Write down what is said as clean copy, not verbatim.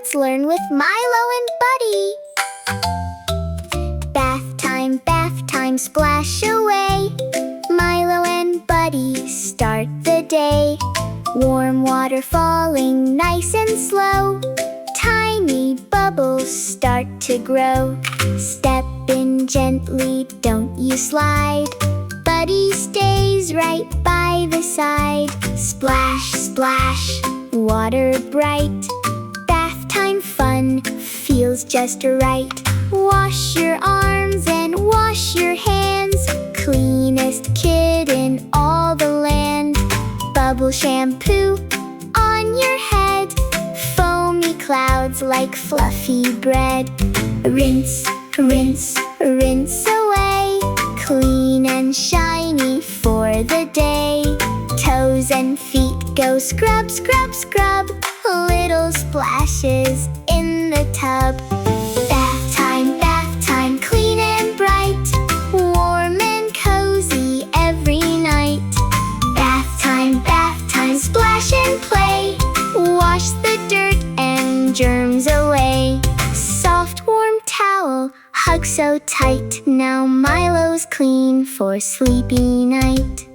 Let's learn with Milo and Buddy. Bath time, splash away. Milo and Buddy start the day. Warm water falling nice and slow. Tiny bubbles start to grow. Step in gently, don't you slide. Buddy stays right by the side. Splash, splash, water bright. Bath time fun, feels just right. Wash your arms and wash your hands. Cleanest kid in all the land. Bubble shampoo on your head. Foamy clouds like fluffy bread. Rinse, rinse, rinse away. Clean and shiny for the day. Toes and feet go scrub, scrub, scrub. Little splashes in the tub. Bath time, clean and bright. Warm and cozy every night. Bath time, splash and play. Wash the dirt and germs away. Soft warm towel, hug so tight. Now Milo's clean for sleepy night.